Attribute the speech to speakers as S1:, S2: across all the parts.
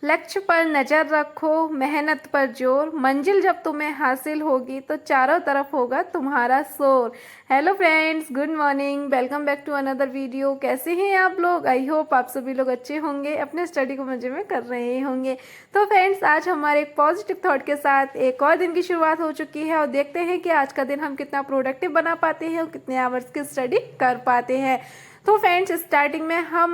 S1: लक्ष्य पर नजर रखो, मेहनत पर जोर, मंजिल जब तुम्हें हासिल होगी तो चारों तरफ होगा तुम्हारा शोर। Hello friends, good morning, welcome back to another video. कैसे हैं आप लोग? आई होप आप सभी लोग अच्छे होंगे, अपने स्टडी को मजे में कर रहे होंगे। तो फ्रेंड्स, आज हमारे एक पॉजिटिव थॉट के साथ एक और दिन की शुरुआत हो चुकी है और देखते हैं कि आज का दिन हम कितना प्रोडक्टिव बना पाते हैं और कितने आवर्स की स्टडी कर पाते हैं। तो फ्रेंड्स, स्टार्टिंग में हम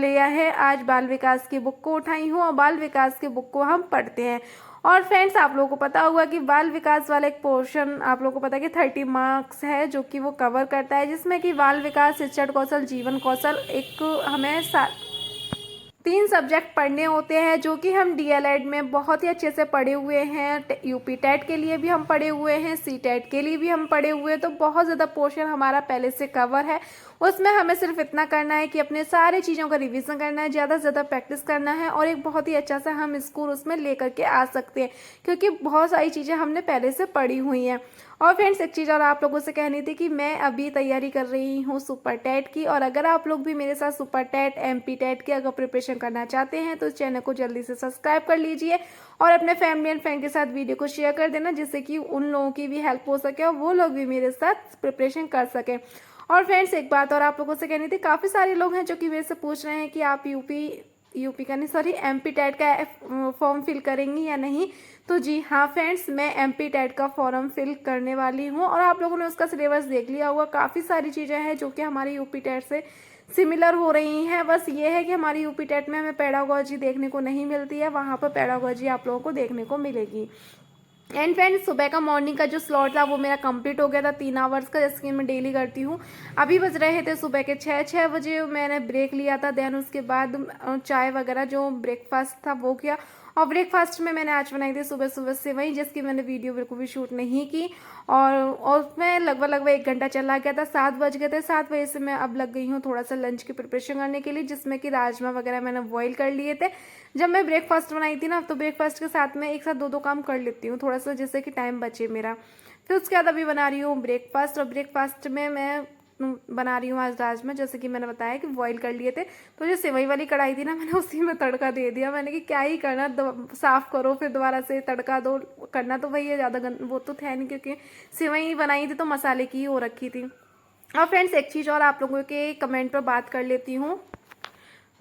S1: लिया है आज बाल विकास की बुक को उठाई हूँ और बाल विकास की बुक को हम पढ़ते हैं। और फ्रेंड्स, आप लोगों को पता होगा कि बाल विकास वाला एक पोर्शन आप लोगों को पता है कि 30 मार्क्स है जो कि वो कवर करता है, जिसमें कि बाल विकास, शिक्षण कौशल, जीवन कौशल, एक हमें 3 सब्जेक्ट पढ़ने होते हैं जो कि हम डीएलएड में बहुत ही अच्छे से पढ़े हुए हैं। यूपी टेट के लिए भी हम पढ़े हुए हैं, सी टेट के लिए भी हम पढ़े हुए हैं। तो बहुत ज़्यादा पोर्शन हमारा पहले से कवर है। उसमें हमें सिर्फ इतना करना है कि अपने सारे चीज़ों का रिवीजन करना है, ज़्यादा से ज़्यादा प्रैक्टिस करना है और एक बहुत ही अच्छा सा हम स्कोर उसमें लेकर के आ सकते हैं, क्योंकि बहुत सारी चीज़ें हमने पहले से पढ़ी हुई हैं। और फ्रेंड्स, एक चीज़ और आप लोगों से कहनी थी कि मैं अभी तैयारी कर रही हूँ सुपर टेट की, और अगर आप लोग भी मेरे साथ सुपर टेट, एमपी टेट की अगर प्रिपरेशन करना चाहते हैं तो इस चैनल को जल्दी से सब्सक्राइब कर लीजिए और अपने फैमिली एंड फ्रेंड के साथ वीडियो को शेयर कर देना, जिससे कि उन लोगों की भी हेल्प हो सके और वो लोग भी मेरे साथ प्रिपरेशन कर सकें। और फ्रेंड्स, एक बात और आप लोगों से कहनी थी, काफ़ी सारे लोग हैं जो कि मेरे से पूछ रहे हैं कि आप यूपी का नहीं, सॉरी, एमपी टेट का फॉर्म फिल करेंगी या नहीं। तो जी हाँ फ्रेंड्स, मैं एमपी टेट का फॉर्म फिल करने वाली हूँ और आप लोगों ने उसका सिलेबस देख लिया होगा। काफ़ी सारी चीज़ें हैं जो कि हमारी यूपी टेट से सिमिलर हो रही हैं। बस ये है कि हमारी यूपी टेट में हमें पेडागोजी देखने को नहीं मिलती है, वहाँ पर पेडागोजी आप लोगों को देखने को मिलेगी। एंड फ्रेंड्स, सुबह का मॉर्निंग का जो स्लॉट था वो मेरा कंप्लीट हो गया था 3 आवर्स का, जैसे कि मैं डेली करती हूँ। अभी बज रहे थे सुबह के 6 बजे मैंने ब्रेक लिया था। देन उसके बाद चाय वगैरह जो ब्रेकफास्ट था वो किया। और ब्रेकफास्ट में मैंने आज बनाई थी सुबह सुबह से वही, जिसकी मैंने वीडियो बिल्कुल भी शूट नहीं की। और उसमें लगभग 1 घंटा चला गया था, 7 बज गए थे। 7 बजे से मैं अब लग गई हूँ थोड़ा सा लंच की प्रिपरेशन करने के लिए, जिसमें कि राजमा वगैरह मैंने बॉईल कर लिए थे। जब मैं ब्रेकफास्ट बनाई थी ना, तो ब्रेकफास्ट के साथ में एक साथ 2 काम कर लेती हूँ थोड़ा सा, जिससे कि टाइम बचे मेरा। फिर उसके बाद अभी बना रही हूँ ब्रेकफास्ट, और ब्रेकफास्ट में मैं बना रही हूँ आज राजमा, जैसे कि मैंने बताया कि बॉईल कर लिए थे। तो जो सेवई वाली कढ़ाई थी ना, मैंने उसी में तड़का दे दिया। मैंने कि क्या ही करना, साफ़ करो फिर दोबारा से तड़का दो, करना तो वही है, ज़्यादा वो तो थे नहीं, क्योंकि सेवई बनाई थी तो मसाले की ही हो रखी थी। और फ्रेंड्स, एक चीज़ और आप लोगों के कमेंट पर बात कर लेती हूँ।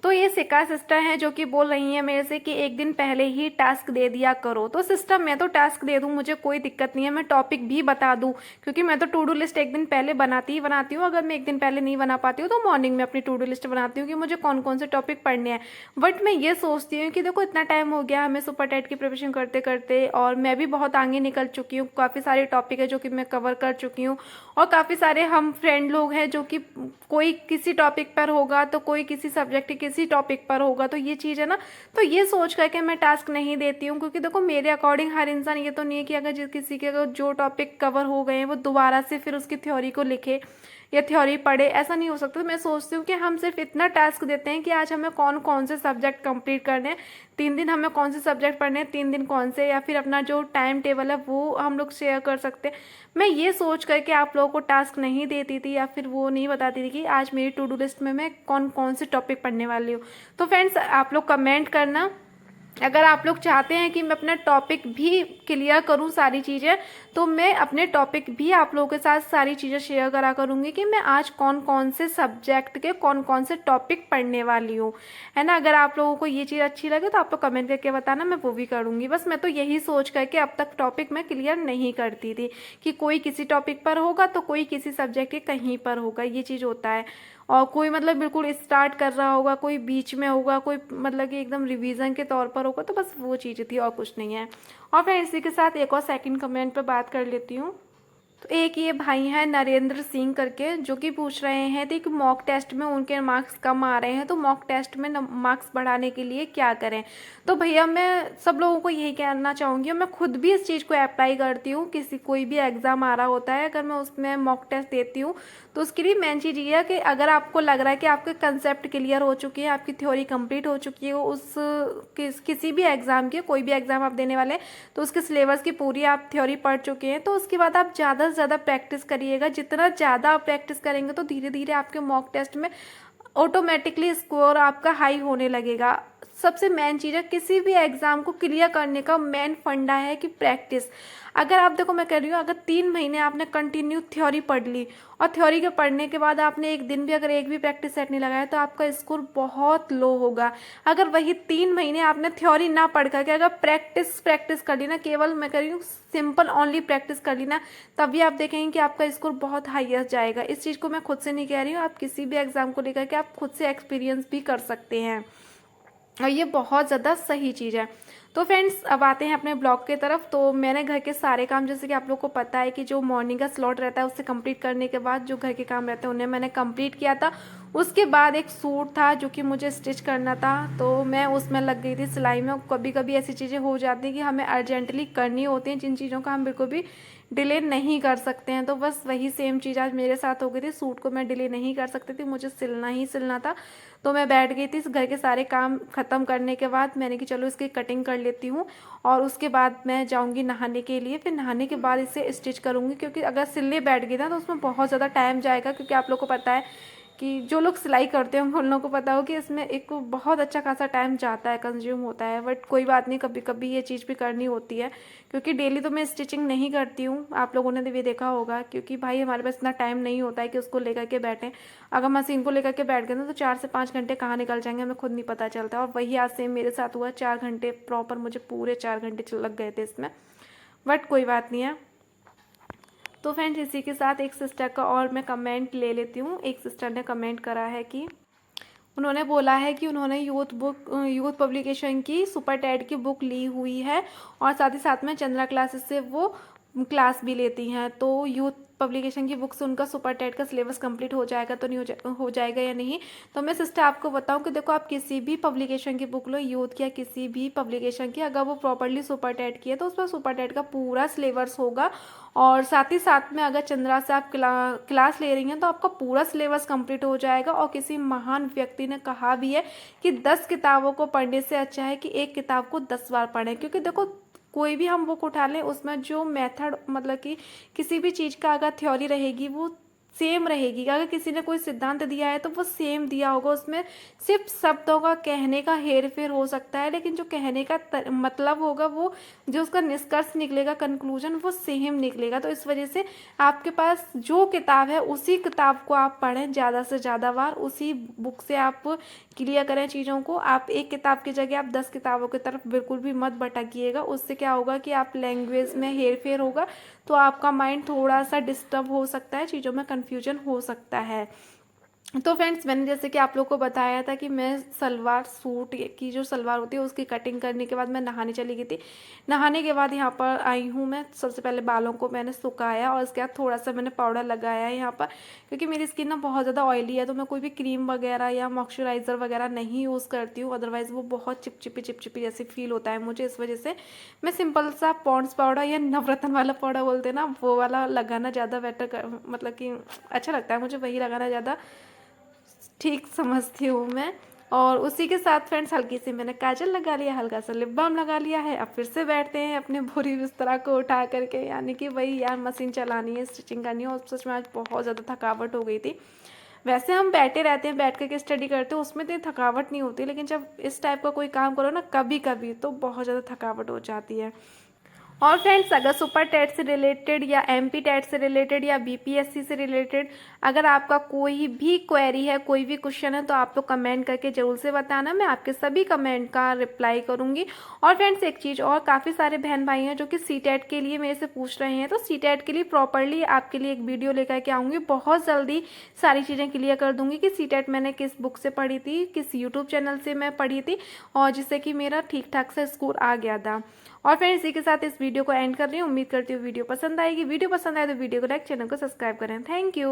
S1: तो ये सिका सिस्टर हैं जो कि बोल रही हैं मेरे से कि एक दिन पहले ही टास्क दे दिया करो। तो सिस्टर, मैं तो टास्क दे दूं, मुझे कोई दिक्कत नहीं है, मैं टॉपिक भी बता दूं, क्योंकि मैं तो टू डू लिस्ट एक दिन पहले बनाती हूँ। अगर मैं एक दिन पहले नहीं बना पाती हूँ तो मॉर्निंग में अपनी टू डू लिस्ट बनाती हूँ कि मुझे कौन कौन से टॉपिक पढ़ने हैं। बट मैं ये सोचती हूँ कि देखो, इतना टाइम हो गया हमें सुपर टेट की प्रिपरेशन करते करते, और मैं भी बहुत आगे निकल चुकी हूँ। काफ़ी सारे टॉपिक है जो कि मैं कवर कर चुकी हूँ, और काफ़ी सारे हम फ्रेंड लोग हैं जो कि कोई किसी टॉपिक पर होगा तो कोई किसी सब्जेक्ट के किसी टॉपिक पर होगा। तो ये चीज़ है ना, तो ये सोच करके मैं टास्क नहीं देती हूँ, क्योंकि देखो मेरे अकॉर्डिंग हर इंसान ये तो नहीं है कि अगर किसी के अगर जो टॉपिक कवर हो गए हैं वो दोबारा से फिर उसकी थ्योरी को लिखे या थ्योरी पढ़े, ऐसा नहीं हो सकता। तो मैं सोचती हूँ कि हम सिर्फ इतना टास्क देते हैं कि आज हमें कौन कौन से सब्जेक्ट कंप्लीट करने हैं, 3 दिन हमें कौन से सब्जेक्ट पढ़ने हैं, 3 दिन कौन से, या फिर अपना जो टाइम टेबल है वो हम लोग शेयर कर सकते हैं। मैं ये सोच करके आप लोगों को टास्क नहीं देती थी, या फिर वो नहीं बताती थी कि आज मेरी टू डू लिस्ट में मैं कौन कौन से टॉपिक पढ़ने वाली हूँ। तो फ्रेंड्स, आप लोग कमेंट करना, अगर आप लोग चाहते हैं कि मैं अपना टॉपिक भी क्लियर करूं सारी चीज़ें, तो मैं अपने टॉपिक भी आप लोगों के साथ सारी चीज़ें शेयर करा करूंगी कि मैं आज कौन कौन से सब्जेक्ट के कौन कौन से टॉपिक पढ़ने वाली हूँ, है ना। अगर आप लोगों को ये चीज़ अच्छी लगे तो आप लोग कमेंट करके बताना, मैं वो भी करूँगी। बस मैं तो यही सोच करके अब तक टॉपिक मैं क्लियर नहीं करती थी कि कोई किसी टॉपिक पर होगा तो कोई किसी सब्जेक्ट के कहीं पर होगा, ये चीज़ होता है। और कोई मतलब बिल्कुल स्टार्ट कर रहा होगा, कोई बीच में होगा, कोई मतलब कि एकदम रिवीजन के तौर पर होगा। तो बस वो चीज़ थी और कुछ नहीं है। और फिर इसी के साथ एक और सेकंड कमेंट पे बात कर लेती हूँ। तो एक ये भाई हैं नरेंद्र सिंह करके, जो कि पूछ रहे हैं कि मॉक टेस्ट में उनके मार्क्स कम आ रहे हैं, तो मॉक टेस्ट में मार्क्स बढ़ाने के लिए क्या करें। तो भैया, मैं सब लोगों को यही कहना चाहूँगी, और मैं खुद भी इस चीज़ को अप्लाई करती हूँ। कोई भी एग्ज़ाम आ रहा होता है, अगर मैं उसमें मॉक टेस्ट देती हूँ तो उसके लिए मेन चीज़ ये है कि अगर आपको लग रहा है कि आपके कंसेप्ट क्लियर हो चुकी है, आपकी थ्योरी कंप्लीट हो चुकी है, किसी भी एग्ज़ाम की, कोई भी एग्ज़ाम आप देने वाले हैं तो उसके सिलेबस की पूरी आप थ्योरी पढ़ चुके हैं, तो उसके बाद आप ज़्यादा से ज़्यादा प्रैक्टिस करिएगा। जितना ज़्यादा आप प्रैक्टिस करेंगे तो धीरे धीरे आपके मॉक टेस्ट में ऑटोमेटिकली स्कोर आपका हाई होने लगेगा। सबसे मेन चीज़ है, किसी भी एग्ज़ाम को क्लियर करने का मेन फंडा है कि प्रैक्टिस। अगर आप देखो, मैं कह रही हूँ, अगर 3 महीने आपने कंटिन्यू थ्योरी पढ़ ली और थ्योरी के पढ़ने के बाद आपने एक दिन भी अगर एक भी प्रैक्टिस सेट नहीं लगाया तो आपका स्कोर बहुत लो होगा। अगर वही 3 महीने आपने थ्योरी ना पढ़ करके अगर प्रैक्टिस कर ली ना, केवल मैं कह रही हूँ सिंपल ओनली प्रैक्टिस कर ली ना, तभी आप देखेंगे कि आपका स्कोर बहुत हाईएस्ट जाएगा। इस चीज़ को मैं खुद से नहीं कह रही हूँ, आप किसी भी एग्जाम को लेकर के आप खुद से एक्सपीरियंस भी कर सकते हैं और ये बहुत ज़्यादा सही चीज़ है। तो फ्रेंड्स, अब आते हैं अपने ब्लॉग के तरफ। तो मैंने घर के सारे काम, जैसे कि आप लोग को पता है कि जो मॉर्निंग का स्लॉट रहता है उससे कंप्लीट करने के बाद जो घर के काम रहते हैं उन्हें मैंने कंप्लीट किया था। उसके बाद एक सूट था जो कि मुझे स्टिच करना था, तो मैं उसमें लग गई थी सिलाई में। कभी कभी ऐसी चीज़ें हो जाती हैं कि हमें अर्जेंटली करनी होती हैं, जिन चीज़ों का हम बिल्कुल भी डिले नहीं कर सकते हैं। तो बस वही सेम चीज़ आज मेरे साथ हो गई थी। सूट को मैं डिले नहीं कर सकती थी, मुझे सिलना ही सिलना था। तो मैं बैठ गई थी, घर के सारे काम ख़त्म करने के बाद मैंने कि चलो इसकी कटिंग कर लेती हूँ और उसके बाद मैं जाऊँगी नहाने के लिए। फिर नहाने के बाद इसे स्टिच करूँगी, क्योंकि अगर सिलने बैठ गई ना तो उसमें बहुत ज़्यादा टाइम जाएगा। क्योंकि आप लोग को पता है कि जो लोग सिलाई करते होंगे उन लोगों को पता हो कि इसमें एक बहुत अच्छा खासा टाइम जाता है, कंज्यूम होता है। बट कोई बात नहीं, कभी कभी ये चीज़ भी करनी होती है, क्योंकि डेली तो मैं स्टिचिंग नहीं करती हूँ, आप लोगों ने भी देखा होगा। क्योंकि भाई हमारे पास इतना टाइम नहीं होता है कि उसको लेकर के बैठें। अगर मशीन को लेकर के बैठ गए ना तो 4 से 5 घंटे कहाँ निकल जाएंगे हमें खुद नहीं पता चलता। और वही आज सेम मेरे साथ हुआ, 4 घंटे प्रॉपर, मुझे पूरे 4 घंटे लग गए थे इसमें। बट कोई बात नहीं है। तो फ्रेंड्स, इसी के साथ एक सिस्टर का और मैं कमेंट ले लेती हूँ। एक सिस्टर ने कमेंट करा है कि उन्होंने बोला है कि उन्होंने यूथ पब्लिकेशन की सुपर टेट की बुक ली हुई है और साथ ही साथ में चंद्रा क्लासेस से वो क्लास भी लेती हैं। तो यूथ पब्लिकेशन की बुक से उनका सुपर टेट का सिलेबस कंप्लीट हो जाएगा तो नहीं हो जाएगा या नहीं। तो मैं सिस्टर आपको बताऊं कि देखो, आप किसी भी पब्लिकेशन की बुक लो, यूथ की या किसी भी पब्लिकेशन की, अगर वो प्रॉपरली सुपर टेट की है तो उसमें सुपर टेट का पूरा सिलेबस होगा। और साथ ही साथ में अगर चंद्रा से आप क्लास ले रही हैं तो आपका पूरा सिलेबस कंप्लीट हो जाएगा। और किसी महान व्यक्ति ने कहा भी है कि 10 किताबों को पढ़ने से अच्छा है कि एक किताब को 10 बार पढ़ें। क्योंकि देखो, कोई भी हम बुक उठा लें उसमें जो मेथड, मतलब कि किसी भी चीज़ का अगर थ्योरी रहेगी वो सेम रहेगी। अगर किसी ने कोई सिद्धांत दिया है तो वो सेम दिया होगा, उसमें सिर्फ शब्दों का कहने का हेर फेर हो सकता है, लेकिन जो कहने का मतलब होगा, वो जो उसका निष्कर्ष निकलेगा, कंक्लूजन, वो सेम निकलेगा। तो इस वजह से आपके पास जो किताब है उसी किताब को आप पढ़ें ज़्यादा से ज़्यादा बार, उसी बुक से आप क्लियर करें चीज़ों को। आप एक किताब की जगह आप 10 किताबों की तरफ बिल्कुल भी मत भटकिएगा। उससे क्या होगा कि आप लैंग्वेज में हेर फेर होगा तो आपका माइंड थोड़ा सा डिस्टर्ब हो सकता है, चीज़ों में कन्फ्यूजन हो सकता है। तो फ्रेंड्स, मैंने जैसे कि आप लोग को बताया था कि मैं सलवार सूट की जो सलवार होती है उसकी कटिंग करने के बाद मैं नहाने चली गई थी। नहाने के बाद यहाँ पर आई हूँ मैं, सबसे पहले बालों को मैंने सुखाया और उसके बाद थोड़ा सा मैंने पाउडर लगाया है यहाँ पर। क्योंकि मेरी स्किन ना बहुत ज़्यादा ऑयली है, तो मैं कोई भी क्रीम वगैरह या मॉइस्चराइज़र वगैरह नहीं यूज़ करती हूँ, अदरवाइज़ वो बहुत चिपचिपी जैसी फील होता है मुझे। इस वजह से मैं सिंपल सा पॉन्ड्स पाउडर या नवरत्न वाला पाउडर बोलते हैं ना, वो वाला लगाना ज़्यादा बेटर, मतलब कि अच्छा लगता है मुझे, वही लगाना ज़्यादा ठीक समझती हूँ मैं। और उसी के साथ फ्रेंड्स, हल्की सी मैंने काजल लगा लिया, हल्का सा लिप बाम लगा लिया है। अब फिर से बैठते हैं अपने बोरी बिस्तरा को उठा करके, यानी कि वही यार, मशीन चलानी है, स्टिचिंग करनी है। और सच में आज बहुत ज़्यादा थकावट हो गई थी। वैसे हम बैठे रहते हैं, बैठ करके स्टडी करते हैं, उसमें इतनी थकावट नहीं होती, लेकिन जब इस टाइप का कोई काम करो ना कभी कभी, तो बहुत ज़्यादा थकावट हो जाती है। और फ्रेंड्स, अगर सुपर टेट से रिलेटेड या एमपी टेट से रिलेटेड या बीपीएससी से रिलेटेड अगर आपका कोई भी क्वेरी है, कोई भी क्वेश्चन है, तो आप लोग कमेंट करके जरूर से बताना, मैं आपके सभी कमेंट का रिप्लाई करूंगी। और फ्रेंड्स, एक चीज़ और, काफ़ी सारे बहन भाई हैं जो कि सीटेट के लिए मेरे से पूछ रहे हैं, तो सीटेट के लिए प्रॉपरली आपके लिए एक वीडियो लेकर के आऊँगी। बहुत जल्दी सारी चीज़ें क्लियर कर दूँगी कि सीटेट मैंने किस बुक से पढ़ी थी, किस यूट्यूब चैनल से मैं पढ़ी थी, और जिससे कि मेरा ठीक ठाक से स्कोर आ गया था। और फ्रेंड्स, इसी के साथ इस वीडियो को एंड कर रही हूँ। उम्मीद करती हूँ वीडियो पसंद आएगी। वीडियो पसंद आए तो वीडियो को लाइक, चैनल को सब्सक्राइब करें। Thank you.